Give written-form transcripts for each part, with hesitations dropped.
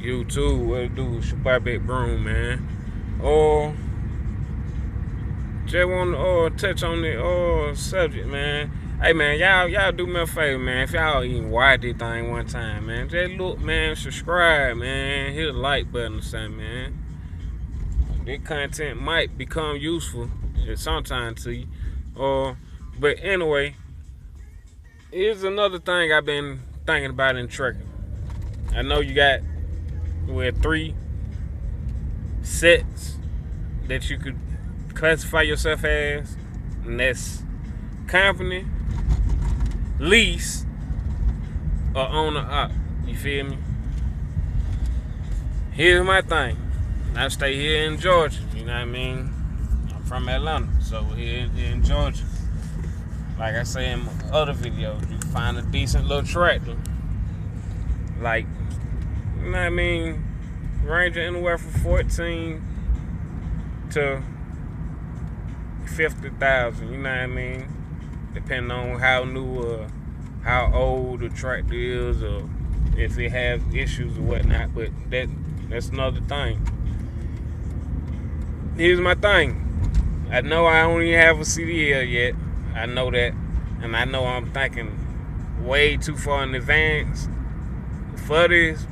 YouTube, what it do? It's your boy Big Broom, man. Or just want to touch on the subject, man. Hey, man, y'all do me a favor, man. If y'all even watch this thing one time, man, just look, man, subscribe, man, hit the like button or something, man. This content might become useful sometimes to you. But anyway, here's another thing I've been thinking about in trucking. I know you got three sets that you could classify yourself as, and that's company, lease, or owner op. You feel me? Here's my thing. I stay here in Georgia. You know what I mean? I'm from Atlanta, so here in Georgia, like I say in my other videos, you find a decent little tractor, like, you know what I mean, ranging anywhere from 14 to 50,000. You know what I mean? Depending on how new or how old the tractor is, or if it has issues or whatnot. But that's another thing. Here's my thing. I know I only have a CDL yet. I know that, and I know I'm thinking way too far in advance for this.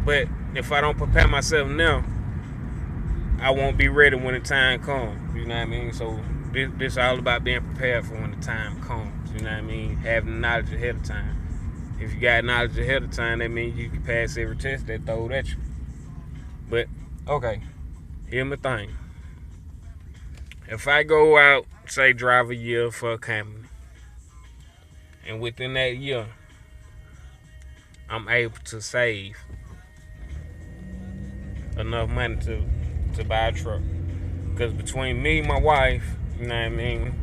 But if I don't prepare myself now, I won't be ready when the time comes. You know what I mean? So this is all about being prepared for when the time comes. You know what I mean? Having knowledge ahead of time. If you got knowledge ahead of time, that means you can pass every test they throw at you. But okay, here's my thing. If I go out, say drive a year for a company, and within that year, I'm able to save enough money to buy a truck. Because between me and my wife, you know what I mean,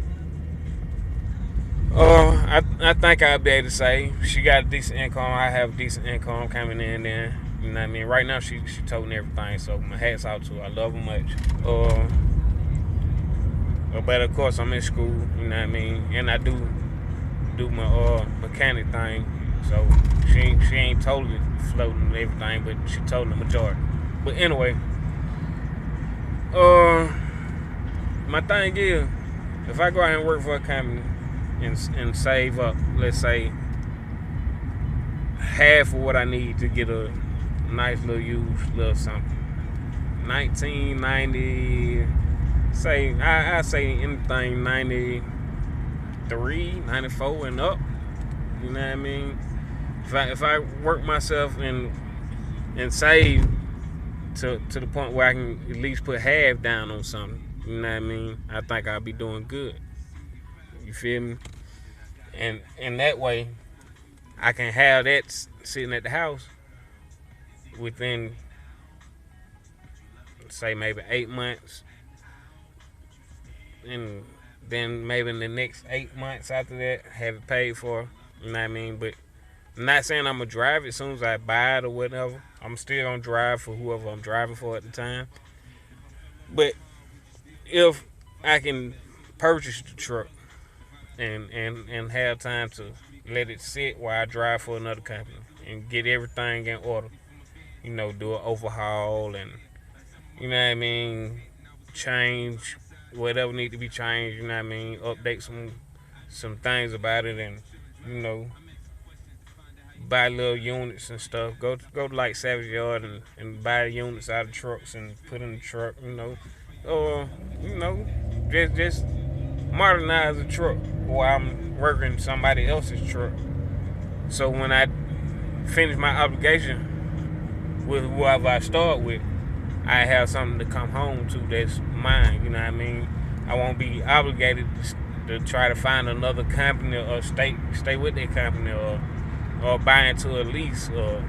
I think I'll be able to say she got a decent income, I have a decent income coming in there. You know what I mean? Right now she toting everything, so my hat's out to her. I love her much. But of course I'm in school, you know what I mean, and I do my mechanic thing. So she ain't totally floating and everything, but she toting the majority. But anyway, my thing is, if I go out and work for a company and save up, let's say, half of what I need to get a nice little used little something, 1990, say, I say anything 93, 94 and up. You know what I mean? If I work myself and save to the point where I can at least put half down on something, you know what I mean, I think I'll be doing good. You feel me? And that way, I can have that sitting at the house within, say, maybe 8 months, and then maybe in the next 8 months after that, have it paid for. You know what I mean? But I'm not saying I'm gonna drive it as soon as I buy it or whatever. I'm still gonna drive for whoever I'm driving for at the time. But if I can purchase the truck and have time to let it sit while I drive for another company and get everything in order, you know, do an overhaul and, you know what I mean, change whatever need to be changed, you know what I mean, update some things about it, and, you know, buy little units and stuff. Go to like Savage Yard and buy units out of trucks and put in the truck, you know. Or, you know, just modernize the truck while I'm working somebody else's truck. So when I finish my obligation with whoever I start with, I have something to come home to that's mine, you know what I mean? I won't be obligated to try to find another company or stay with that company or buy into a lease or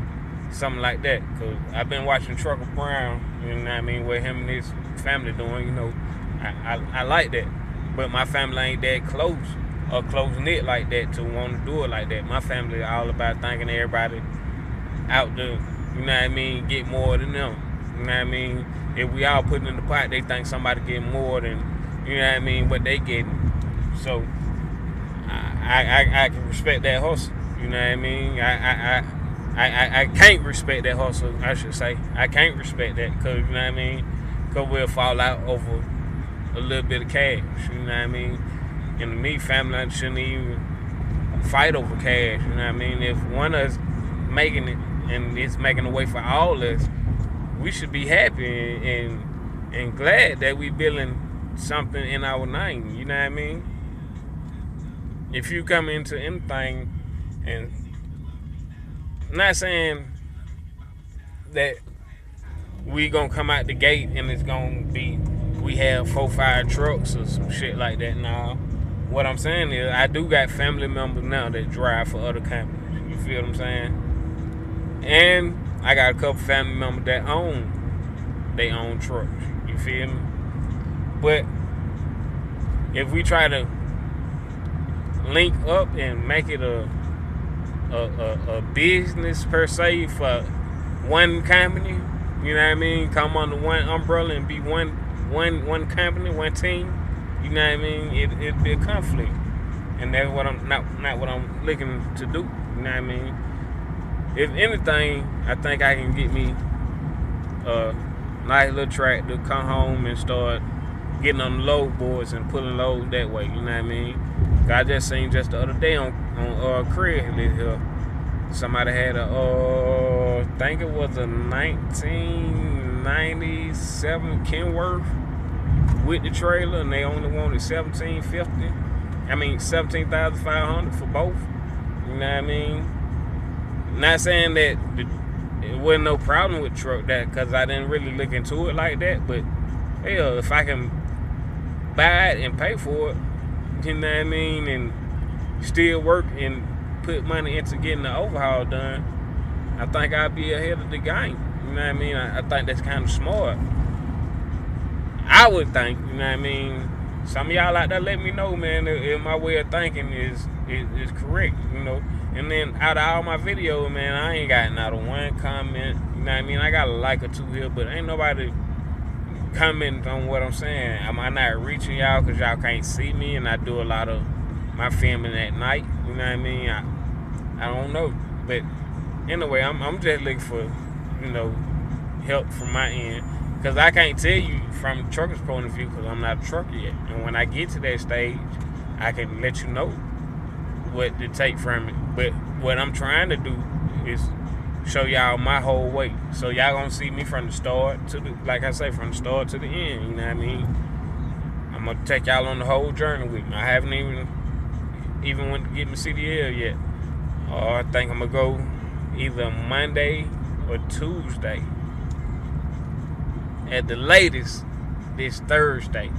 something like that. Because I've been watching Trucker Brown, you know what I mean, what him and his family doing, you know. I like that. But my family ain't that close or close-knit like that to want to do it like that. My family all about thinking everybody out there, you know what I mean, get more than them. You know what I mean? If we all put it in the pot, they think somebody get more than, you know what I mean, what they getting. So I can respect that hustle. You know what I mean? I can't respect that hustle, I should say. I can't respect that because, you know what I mean? Because we'll fall out over a little bit of cash, you know what I mean? And to me, family shouldn't even fight over cash, you know what I mean? If one of us making it and it's making a way for all of us, we should be happy and glad that we building something in our name, you know what I mean? If you come into anything, and I'm not saying that we gonna come out the gate and it's gonna be we have 4-5 trucks or some shit like that. Now, what I'm saying is I do got family members now that drive for other companies. You feel what I'm saying? And I got a couple family members that own they own trucks. You feel me? But if we try to link up and make it a business per se for one company, you know what I mean? Come under one umbrella and be one company, one team. You know what I mean? It'd be a conflict, and that's what I'm not what I'm looking to do. You know what I mean? If anything, I think I can get me a nice little track to come home and start getting on the load boards and pulling loads that way. You know what I mean? I just seen just the other day on Craigslist here, somebody had I think it was a 1997 Kenworth with the trailer, and they only wanted $17,500 for both. You know what I mean? Not saying that it wasn't no problem with truck that, because I didn't really look into it like that. But hell, if I can buy it and pay for it, you know what I mean, and still work and put money into getting the overhaul done, I think I'll be ahead of the game. You know what I mean? I think that's kind of smart. I would think, you know what I mean? Some of y'all out there let me know, man, if my way of thinking is correct, you know. And then out of all my videos, man, I ain't got not a one comment, you know what I mean? I got a like or two here, but ain't nobody commenting on what I'm saying. Am I not reaching y'all because y'all can't see me, and I do a lot of my filming at night, you know what I mean? I don't know. But anyway, I'm just looking for, you know, help from my end, because I can't tell you from the trucker's point of view because I'm not a trucker yet. And when I get to that stage, I can let you know what to take from it. But what I'm trying to do is show y'all my whole way. So y'all gonna see me from the start to the, like I say, from the start to the end, you know what I mean? I'm gonna take y'all on the whole journey with me. I haven't even went to get my CDL yet. I think I'm gonna go either Monday or Tuesday. At the latest, this Thursday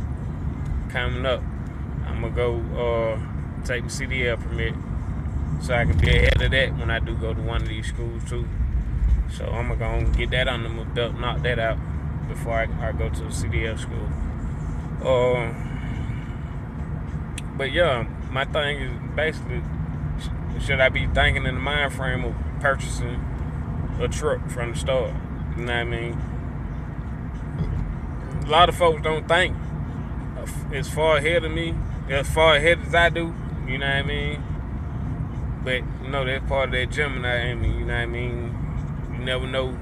coming up, I'm gonna go take the CDL permit so I can be ahead of that when I do go to one of these schools too. So I'm gonna go get that under my belt, knock that out before I go to the CDL school. But yeah, my thing is basically, should I be thinking in the mind frame of purchasing a truck from the start? You know what I mean? A lot of folks don't think as far ahead of me, as far ahead as I do, you know what I mean? But, you know, that's part of that Gemini in me, you know what I mean? You never know.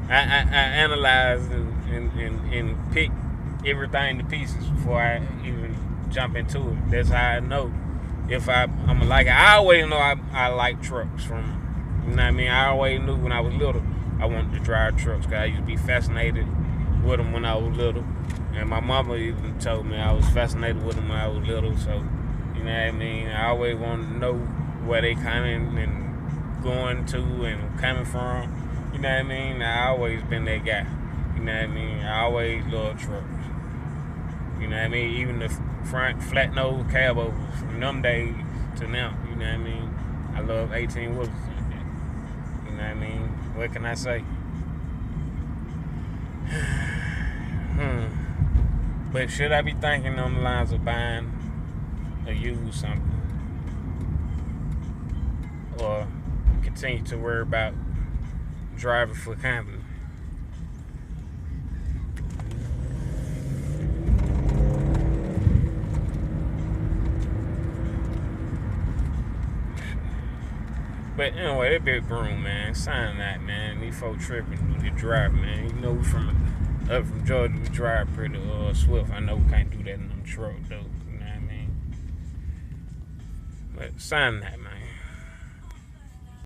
I analyze and pick everything to pieces before I even jump into it. That's how I know if I'm like it. I always know I like trucks from, you know what I mean? I always knew when I was little I wanted to drive trucks because I used to be fascinated with them when I was little. And my mama even told me I was fascinated with them when I was little. So, you know what I mean? I always wanted to know where they coming and going to and coming from. You know what I mean? I always been that guy. You know what I mean? I always loved trucks. You know what I mean? Even the front flat nose cab overs from them days to now. You know what I mean? I love 18 wheelers like that. You know what I mean? What can I say? But should I be thinking on the lines of buying or used something, or continue to worry about driving for company? But anyway, that big broom, man. Sign that, man. These folks tripping with the drive, man. You know, we up from Georgia, we drive pretty swift. I know we can't do that in them truck, though. You know what I mean? But sign that, man.